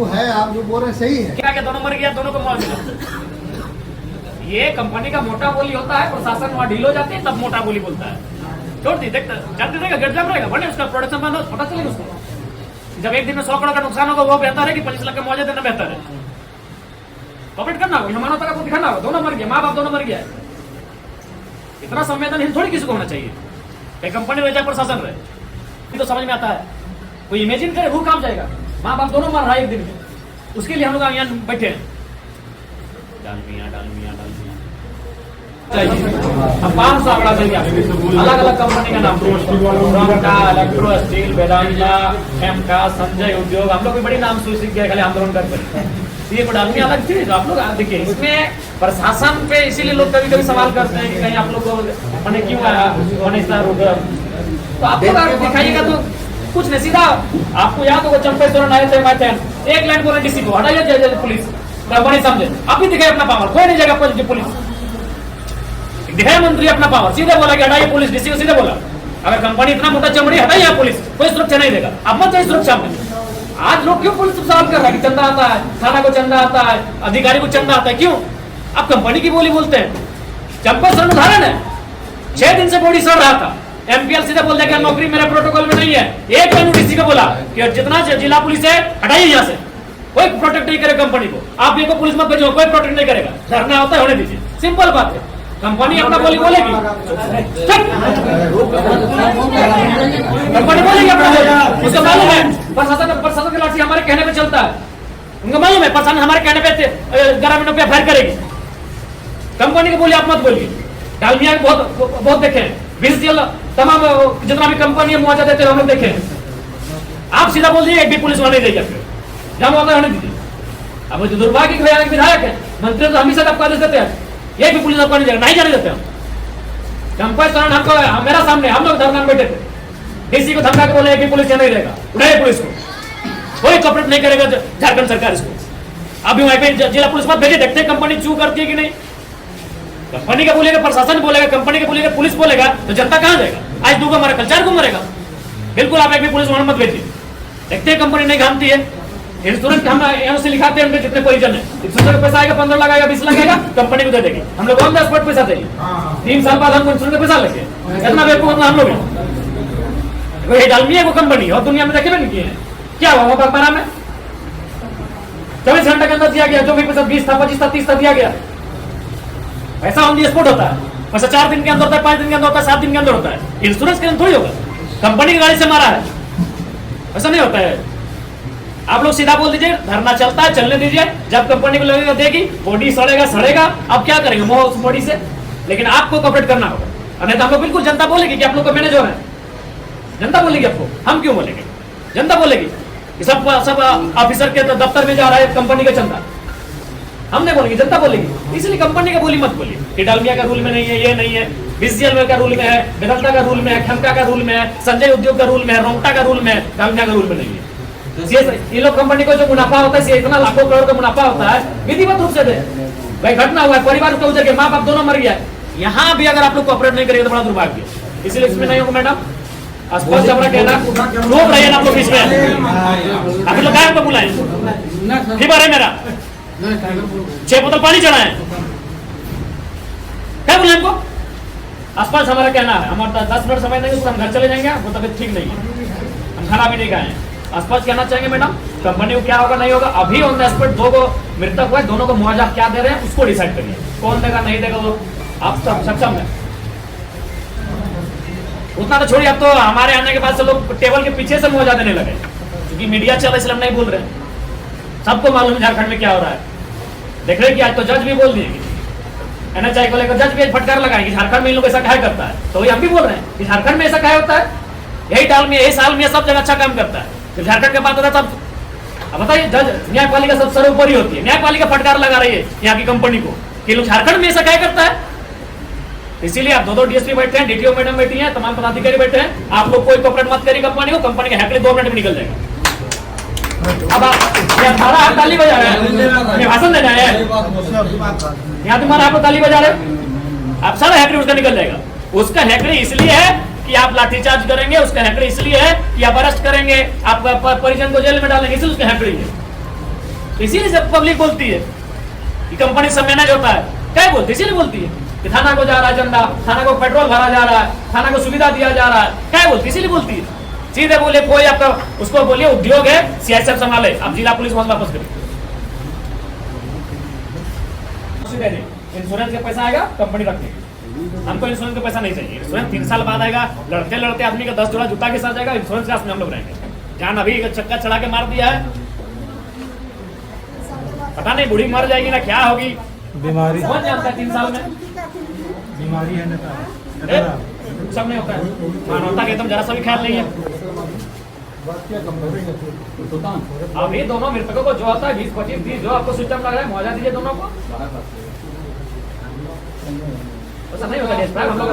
वो है, आप जो बोल रहे हैं सही है। क्या क्या दोनों मर गया, दोनों को मौत मिला। ये कंपनी का मोटा बोली होता है, प्रशासन वहाँ ढील हो जाती है तब मोटा बोली बोलता है। छोड़ दी, देखते जानते रहेगा, गेट जाम रहेगा, बने उसका प्रोडक्शन बंद हो, पता चलेगा उसको। जब एक दिन में 100 करोड़ का नुकसान होगा वो बेहतर है कि 25 लाख का मुआवजा देना बेहतर है। कॉपरेट करना होगा, मानवता का दिखाना होगा। दोनों मर गया, माँ बाप दोनों मर गया। इतना संवेदनहीन थोड़ी किसी को होना चाहिए। एक कंपनी रह जाए, प्रशासन रहे, तो समझ में आता है। कोई इमेजिन करे रूह काम जाएगा, माँ बाप दोनों मर रहा है एक दिन में। उसके लिए हम लोग यहाँ बैठे हैं। डालमिया अब 500 आंकड़ा देंगे, अलग अलग कंपनी का नाम, रोंटा, इलेक्ट्रो, स्टील, वेदांता, एमका, संजय उद्योग। हम लोग भी बड़ी नाम सीख गए खाली आंदोलन करके। ये डालमिया अलग थी। तो आप लोग देखिए, इसमें प्रशासन पे इसीलिए लोग कभी कभी सवाल करते हैं कि कहीं आप लोग को मैंने क्यों आया, तो आप लोग दिखाइएगा तो कुछ नहीं। सीधा आपको याद होगा चंपेश्वर आए थे, एक लाइन बोले डीसी को हटाइए, पुलिस कंपनी समझे। आप भी दिखाए अपना पावर, कोई नहीं जाएगा पुलिस दिखाए। मंत्री अपना पावर सीधे बोला कि हटाइए पुलिस, डीसी को सीधे बोला अगर कंपनी इतना मोटा चमड़ी हटाइए पुलिस, कोई सुरक्षा नहीं देगा। अब मत चाहिए सुरक्षा में। आज लोग क्यों पुलिस सवाल कर रहा है कि चंदा आता है, थाना को चंदा आता है, अधिकारी को चंदा आता है, क्यों? अब कंपनी की बोली बोलते हैं। चंपेश्वर में उदाहरण है, 6 दिन से बॉडी सड़ रहा था, एमपीएल सीधे बोल दिया कि नौकरी मेरे प्रोटोकॉल में नहीं है। एक लाइन डीसी को बोला कि जितना जिला पुलिस है हटाइए यहाँ से, कोई प्रोटेक्ट नहीं करे कंपनी को। आप ये को पुलिस मत भेजो, कोई प्रोटेक्ट नहीं करेगा। धरना होता है, होने दीजिए, सिंपल बात है। कंपनी अपना बोली बोलेगी, कंपनी बोलेगी अपना बोली। उसको मालूम है प्रशासन की लाठी हमारे कहने पे चलता है। उनको मालूम है प्रशासन हमारे कहने पे ग्रामीणों पे फायर करेगी। कंपनी की बोली आप मत बोलिए। डालमिया बहुत देखे हैं, 20 तमाम जितना भी कंपनी मुआवजा देते हैं हम लोग देखे हैं। आप सीधा बोल दीजिए, एक भी पुलिस वाला नहीं देगा, जहां होता है होने दीजिए। अब जो दुर्भाग्य के विधायक है, मंत्री तो हमेशा आपको आदेश देते हैं, ये भी पुलिस आपको नहीं जाने देते हम। चंपेश्वर हमको मेरा सामने हम लोग धरना में बैठे थे, डीसी को धमका के बोले कि पुलिस नहीं रहेगा, उठाइए पुलिस को, कोई कॉपरेट नहीं करेगा झारखंड सरकार इसको। अभी वहीं पे जिला पुलिस मत भेजे, देखते कंपनी चू करती है कि नहीं। कंपनी का बोलेगा, प्रशासन बोलेगा, कंपनी का बोलेगा, पुलिस बोलेगा, तो जनता कहां जाएगा? आज 2 को मरा, कल 4 को मरेगा। बिल्कुल आप एक भी पुलिस वाहन मत भेजिए। देखते हैं कंपनी नहीं घामती है। इंश्योरेंस हम यहाँ से लिखाते हैं, उनके जितने परिजन है, इंश्योरेंस का पैसा आएगा, 15 लगाएगा, 20 लगाएगा, कंपनी को दे देगी। हम लोग ऑन द स्पॉट पैसा देंगे। 3 साल बाद हमको इंश्योरेंस का पैसा लगे, इतना बेवकूफ हम लोग हैं। डालमिया को कंपनी और दुनिया में देखे नहीं किए हैं। क्या हुआ वहां पर में 24 घंटे के अंदर दिया गया, जो भी पैसा 20 था, 25 था, 30 था, दिया गया। ऐसा ऑन द स्पॉट होता है, पैसा 4 दिन के अंदर होता है, 5 दिन के अंदर होता है, 7 दिन के अंदर होता है। इंश्योरेंस के अंदर थोड़ी होगा। कंपनी की गाड़ी से मारा है, ऐसा नहीं होता है। आप लोग सीधा बोल दीजिए, धरना चलता है, चलने दीजिए। जब कंपनी को लगेगा देगी, बॉडी सड़ेगा, अब क्या करेंगे मोह उस बॉडी से। लेकिन आपको कॉपरेट करना होगा, नहीं तो हम लोग बिल्कुल जनता बोलेगी कि आप लोग को मैनेजर है। जनता बोलेगी आपको, हम क्यों बोलेंगे? जनता बोलेगी कि सब ऑफिसर के दफ्तर में जा रहा है कंपनी का चंदा। हम नहीं बोलेंगे, जनता बोलेगी। इसलिए कंपनी का बोली मत बोलिए कि डालमिया का रूल में नहीं है, ये नहीं है, बीसीएल का रूल में है, वेदांता का रूल में है, खेमका का रूल में है, संजय उद्योग का रूल में है, रोंटा का रूल में है, डालमिया का रूल में नहीं है। ये लोग कंपनी को जो मुनाफा होता है, इतना लाखों करोड़ का मुनाफा होता है, विधिवत रूप से दे। भाई घटना हुआ है, परिवार को उजर के, माँ बाप दोनों मर गया। यहाँ भी अगर आप लोग कोऑपरेट नहीं करेंगे तो बड़ा दुर्भाग्य। इसलिए इसमें नहीं होगा मैडम, स्पष्ट अपना कहना रोक रहे हैं आप लोग इसमें। आप लोग गायब को बुलाए है मेरा 6 बोतल पानी चढ़ाए, क्या बोले हमको? आसपास हमारा कहना है, हमारा 10 मिनट समय नहीं, हम घर चले जाएंगे, वो तबियत ठीक नहीं है, हम खाना भी नहीं खाए। आसपास कहना चाहेंगे मैडम, कंपनी को क्या होगा नहीं होगा। अभी ऑन द स्पॉट 2 को मृतक हुआ है, दोनों को मुआवजा क्या दे रहे हैं उसको डिसाइड करिए, कौन देगा नहीं देगा वो आप सब सक्षम है। उतना तो छोड़िए, अब तो हमारे आने के बाद से लोग टेबल के पीछे से मुआवजा देने लगे, क्योंकि मीडिया चल इसलिए हम नहीं बोल रहे। सबको मालूम है झारखंड में क्या हो रहा है। देख रहे कि आज तो जज भी बोल दिए, एनएचआई को लेकर जज भी फटकार लगाएंगे झारखंड में इन लोग ऐसा क्या करता है। तो हम भी बोल रहे हैं कि झारखंड में ऐसा क्या होता है, यही डाल में, यही साल में, सब जगह अच्छा काम करता है। जब झारखंड के बात होता है तब अब बताइए, जज न्यायपालिका सब सर्वोपरि होती है, न्यायपालिका फटकार लगा रही है यहाँ की कंपनी को कि लोग झारखंड में ऐसा क्या करता है। इसीलिए आप 2 डीएसपी बैठे हैं, डीटीओ मैडम बैठी हैं, तमाम पदाधिकारी बैठे हैं। आप लोग कोई कॉपरेट मत करिए कंपनी को, कंपनी का हैकली 2 मिनट में निकल जाएगा। अब हमारा आप ताली बजा रहे हैं, भाषण देना है यहाँ, तुम्हारा आप ताली बजा रहे, आप सारा हैकरी उसका निकल जाएगा। उसका हैकरी इसलिए है कि आप लाठीचार्ज करेंगे, उसका हैकड़ी इसलिए है कि आप अरेस्ट करेंगे, आप परिजन को जेल में डालेंगे, इसलिए उसका हैकड़ी है। इसीलिए सब पब्लिक बोलती है कि कंपनी सब मैनेज होता है, क्या बोलती, इसीलिए बोलती है कि थाना को जा रहा है चंदा, थाना को पेट्रोल भरा जा रहा है, थाना को सुविधा दिया जा रहा है, क्या बोलती, इसीलिए बोलती है। सीधे बोले कोई आपका उसको बोलिए उद्योग है सीआईएसएफ संभाले, आप जिला पुलिस वहां वापस करिए। इंश्योरेंस का पैसा आएगा कंपनी रखेगी, हमको इंश्योरेंस का पैसा नहीं चाहिए। इंश्योरेंस 3 साल बाद आएगा, लड़ते लड़ते आदमी का 10 जोड़ा जूता के साथ जाएगा, इंश्योरेंस के साथ में हम लोग रहेंगे। जान अभी चक्का चढ़ा के मार दिया है, पता नहीं बूढ़ी मर जाएगी ना क्या होगी, बीमारी कौन जानता है 3 साल में। बीमारी है ना, सब नहीं होता है, मानवता का एकदम जरा सा भी ख्याल नहीं है। अभी दोनों मृतकों को जो आता है 20-25 जो आपको सिस्टम लग रहा है मुआवजा दीजिए दोनों को, ऐसा नहीं होता। हम लोग